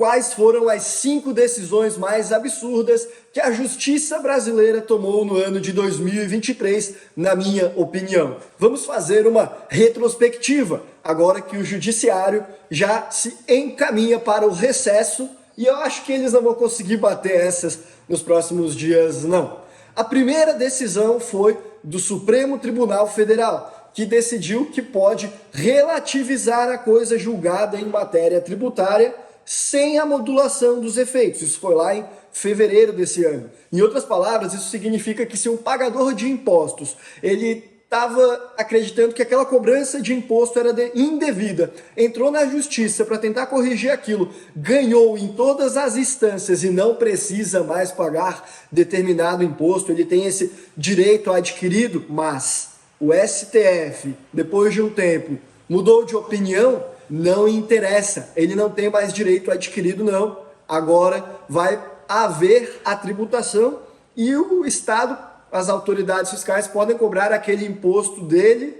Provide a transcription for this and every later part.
quais foram as 5 decisões mais absurdas que a justiça brasileira tomou no ano de 2023, na minha opinião. Vamos fazer uma retrospectiva, agora que o judiciário já se encaminha para o recesso, e eu acho que eles não vão conseguir bater essas nos próximos dias, não. A primeira decisão foi do Supremo Tribunal Federal, que decidiu que pode relativizar a coisa julgada em matéria tributária sem a modulação dos efeitos. Isso foi lá em fevereiro desse ano. Em outras palavras, isso significa que se um pagador de impostos, ele estava acreditando que aquela cobrança de imposto era indevida, entrou na justiça para tentar corrigir aquilo, ganhou em todas as instâncias e não precisa mais pagar determinado imposto, ele tem esse direito adquirido, mas o STF, depois de um tempo, mudou de opinião, não interessa, ele não tem mais direito adquirido não, agora vai haver a tributação e o Estado, as autoridades fiscais podem cobrar aquele imposto dele,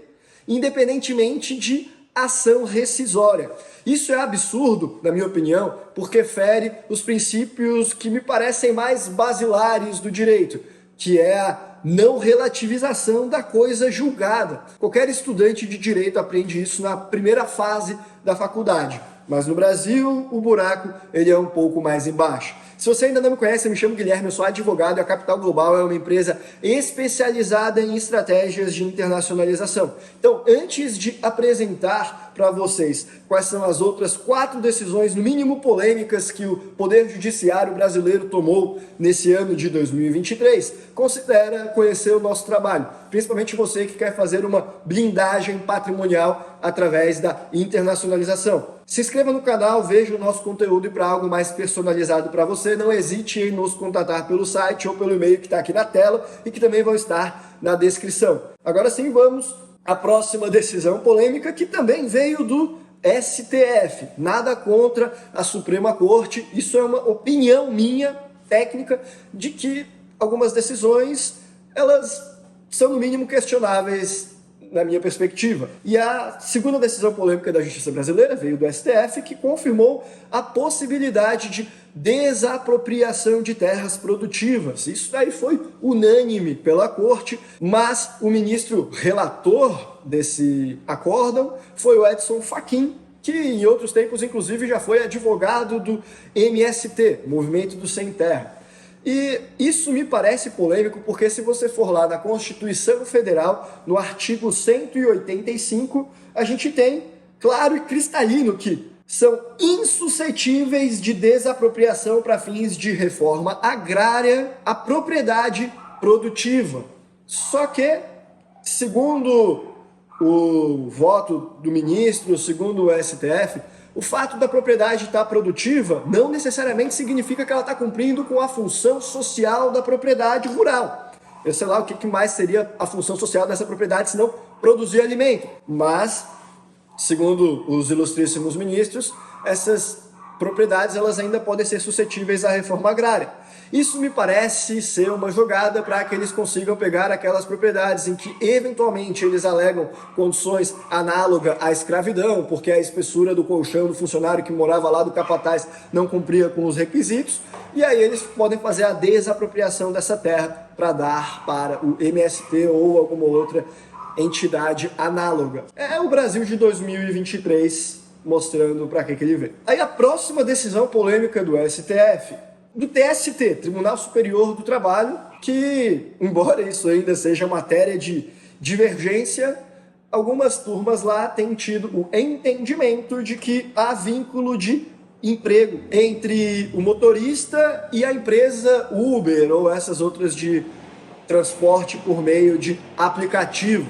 independentemente de ação rescisória. Isso é absurdo, na minha opinião, porque fere os princípios que me parecem mais basilares do direito, que é a não relativização da coisa julgada. Qualquer estudante de direito aprende isso na primeira fase da faculdade, mas no Brasil o buraco ele é um pouco mais embaixo. Se você ainda não me conhece, eu me chamo Guilherme, eu sou advogado e a Capital Global é uma empresa especializada em estratégias de internacionalização. Então, antes de apresentar para vocês quais são as outras 4 decisões, no mínimo polêmicas, que o Poder Judiciário brasileiro tomou nesse ano de 2023, considera conhecer o nosso trabalho, principalmente você que quer fazer uma blindagem patrimonial através da internacionalização. Se inscreva no canal, veja o nosso conteúdo e para algo mais personalizado para você, não hesite em nos contatar pelo site ou pelo e-mail que está aqui na tela e que também vão estar na descrição. Agora sim, vamos à próxima decisão polêmica que também veio do STF. Nada contra a Suprema Corte, isso é uma opinião minha, técnica, de que algumas decisões, elas são no mínimo questionáveis na minha perspectiva. E a segunda decisão polêmica da Justiça Brasileira veio do STF, que confirmou a possibilidade de desapropriação de terras produtivas. Isso daí foi unânime pela Corte, mas o ministro relator desse acórdão foi o Edson Fachin, que em outros tempos, inclusive, já foi advogado do MST, Movimento do Sem Terra. E isso me parece polêmico porque se você for lá na Constituição Federal, no artigo 185, a gente tem claro e cristalino que são insuscetíveis de desapropriação para fins de reforma agrária a propriedade produtiva. Só que, segundo o voto do ministro, segundo o STF, o fato da propriedade estar produtiva não necessariamente significa que ela está cumprindo com a função social da propriedade rural. Eu sei lá o que mais seria a função social dessa propriedade se não produzir alimento. Mas, segundo os ilustríssimos ministros, essas propriedades elas ainda podem ser suscetíveis à reforma agrária. Isso me parece ser uma jogada para que eles consigam pegar aquelas propriedades em que eventualmente eles alegam condições análogas à escravidão, porque a espessura do colchão do funcionário que morava lá do capataz não cumpria com os requisitos, e aí eles podem fazer a desapropriação dessa terra para dar para o MST ou alguma outra entidade análoga. É o Brasil de 2023 mostrando para que ele veio. Aí a próxima decisão polêmica do STF, do TST, Tribunal Superior do Trabalho, que, embora isso ainda seja matéria de divergência, algumas turmas lá têm tido o entendimento de que há vínculo de emprego entre o motorista e a empresa Uber ou essas outras de transporte por meio de aplicativo.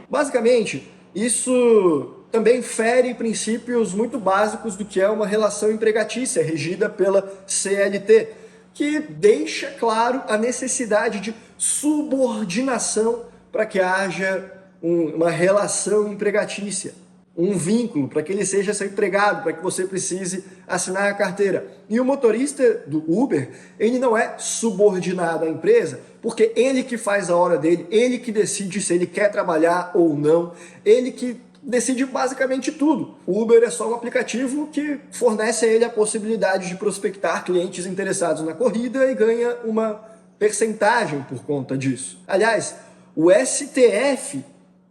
Basicamente, isso também fere princípios muito básicos do que é uma relação empregatícia regida pela CLT, que deixa claro a necessidade de subordinação para que haja uma relação empregatícia, um vínculo, para que ele seja seu empregado, para que você precise assinar a carteira. E o motorista do Uber, ele não é subordinado à empresa, porque ele que faz a hora dele, ele que decide se ele quer trabalhar ou não, ele que decide basicamente tudo. O Uber é só um aplicativo que fornece a ele a possibilidade de prospectar clientes interessados na corrida e ganha uma percentagem por conta disso. Aliás, o STF,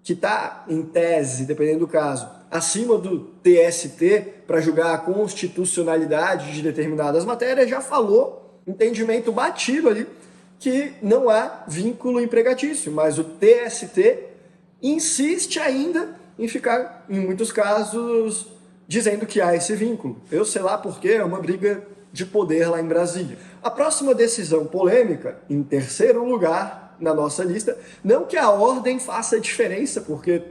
que está em tese, dependendo do caso, acima do TST para julgar a constitucionalidade de determinadas matérias, já falou, entendimento batido ali, que não há vínculo empregatício, mas o TST insiste ainda em ficar, em muitos casos, dizendo que há esse vínculo. Eu sei lá porque é uma briga de poder lá em Brasília. A próxima decisão polêmica, em terceiro lugar na nossa lista, não que a ordem faça diferença, porque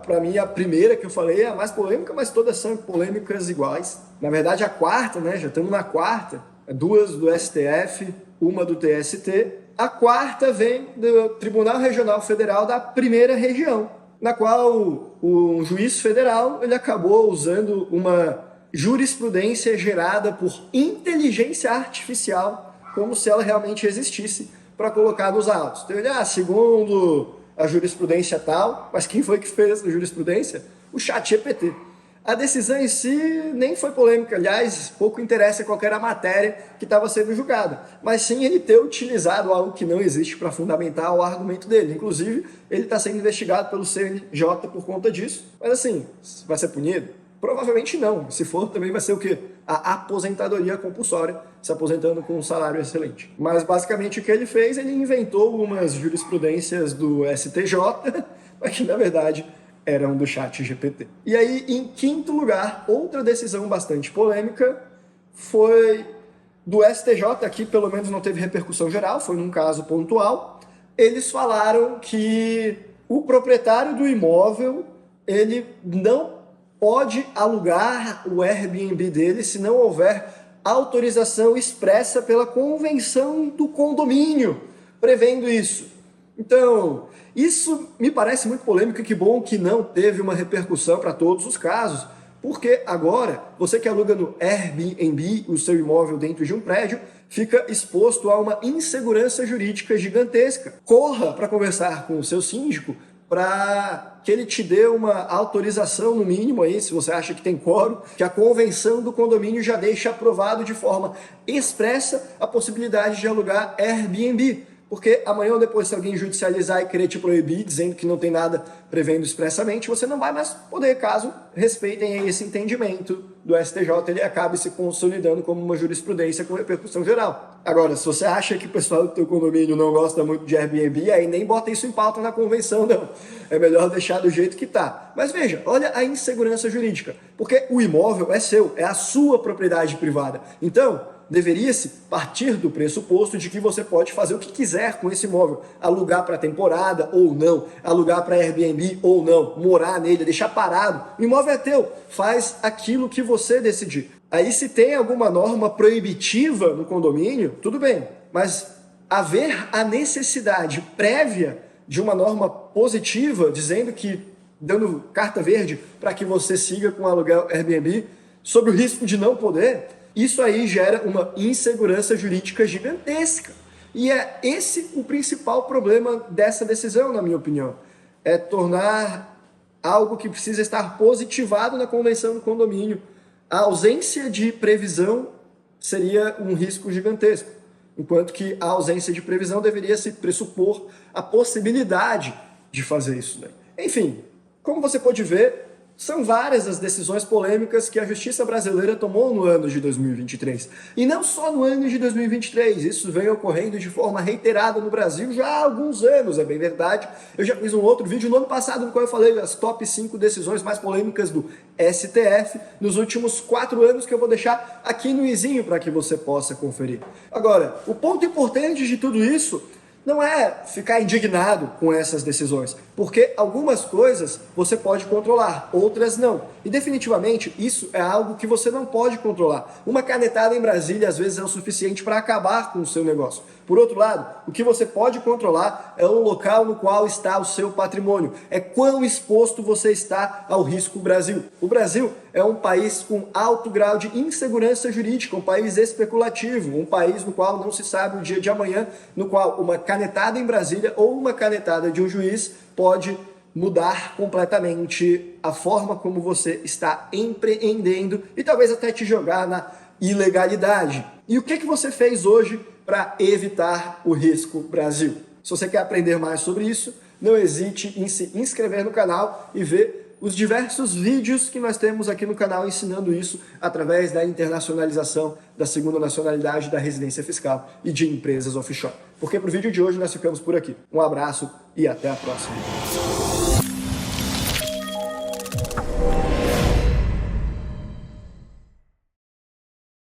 para mim a primeira que eu falei é a mais polêmica, mas todas são polêmicas iguais. Na verdade a quarta, né, já estamos na quarta, duas do STF, uma do TST. A quarta vem do Tribunal Regional Federal da primeira região, na qual o juiz federal ele acabou usando uma jurisprudência gerada por inteligência artificial, como se ela realmente existisse, para colocar nos autos. Então, segundo a jurisprudência tal, mas quem foi que fez essa jurisprudência? O ChatGPT. A decisão em si nem foi polêmica, aliás, pouco interessa qual era a matéria que estava sendo julgada, mas sim ele ter utilizado algo que não existe para fundamentar o argumento dele. Inclusive, ele está sendo investigado pelo CNJ por conta disso. Mas assim, vai ser punido? Provavelmente não. Se for, também vai ser o quê? A aposentadoria compulsória, se aposentando com um salário excelente. Mas basicamente o que ele fez, ele inventou umas jurisprudências do STJ, mas que na verdade eram do ChatGPT. E aí, em quinto lugar, outra decisão bastante polêmica foi do STJ, aqui pelo menos não teve repercussão geral, foi num caso pontual. Eles falaram que o proprietário do imóvel, ele não pode alugar o Airbnb dele se não houver autorização expressa pela convenção do condomínio, prevendo isso. Então, isso me parece muito polêmico e que bom que não teve uma repercussão para todos os casos, porque agora, você que aluga no Airbnb o seu imóvel dentro de um prédio, fica exposto a uma insegurança jurídica gigantesca. Corra para conversar com o seu síndico para que ele te dê uma autorização, no mínimo, aí, se você acha que tem quórum, que a convenção do condomínio já deixa aprovado de forma expressa a possibilidade de alugar Airbnb. Porque amanhã ou depois, se alguém judicializar e querer te proibir, dizendo que não tem nada prevendo expressamente, você não vai mais poder, caso respeitem esse entendimento do STJ, ele acabe se consolidando como uma jurisprudência com repercussão geral. Agora, se você acha que o pessoal do teu condomínio não gosta muito de Airbnb, aí nem bota isso em pauta na convenção, não. É melhor deixar do jeito que tá. Mas veja, olha a insegurança jurídica, porque o imóvel é seu, é a sua propriedade privada. Então, deveria-se partir do pressuposto de que você pode fazer o que quiser com esse imóvel, alugar para temporada ou não, alugar para Airbnb ou não, morar nele, deixar parado. O imóvel é teu, faz aquilo que você decidir. Aí se tem alguma norma proibitiva no condomínio, tudo bem, mas haver a necessidade prévia de uma norma positiva, dizendo que, dando carta verde para que você siga com o aluguel Airbnb, sob o risco de não poder, isso aí gera uma insegurança jurídica gigantesca. E é esse o principal problema dessa decisão, na minha opinião. É tornar algo que precisa estar positivado na convenção do condomínio. A ausência de previsão seria um risco gigantesco, enquanto que a ausência de previsão deveria se pressupor a possibilidade de fazer isso daí. Enfim, como você pode ver, são várias as decisões polêmicas que a justiça brasileira tomou no ano de 2023. E não só no ano de 2023, isso vem ocorrendo de forma reiterada no Brasil já há alguns anos, é bem verdade. Eu já fiz um outro vídeo no ano passado no qual eu falei as top 5 decisões mais polêmicas do STF nos últimos 4 anos, que eu vou deixar aqui no izinho para que você possa conferir. Agora, o ponto importante de tudo isso não é ficar indignado com essas decisões, porque algumas coisas você pode controlar, outras não. E definitivamente isso é algo que você não pode controlar. Uma canetada em Brasília às vezes é o suficiente para acabar com o seu negócio. Por outro lado, o que você pode controlar é o local no qual está o seu patrimônio, é quão exposto você está ao risco Brasil. O Brasil é um país com alto grau de insegurança jurídica, um país especulativo, um país no qual não se sabe o dia de amanhã, no qual uma canetada em Brasília ou uma canetada de um juiz pode mudar completamente a forma como você está empreendendo e talvez até te jogar na ilegalidade. E o que você fez hoje para evitar o Risco Brasil? Se você quer aprender mais sobre isso, não hesite em se inscrever no canal e ver os diversos vídeos que nós temos aqui no canal ensinando isso através da internacionalização da segunda nacionalidade, da residência fiscal e de empresas offshore. Porque para o vídeo de hoje nós ficamos por aqui. Um abraço e até a próxima.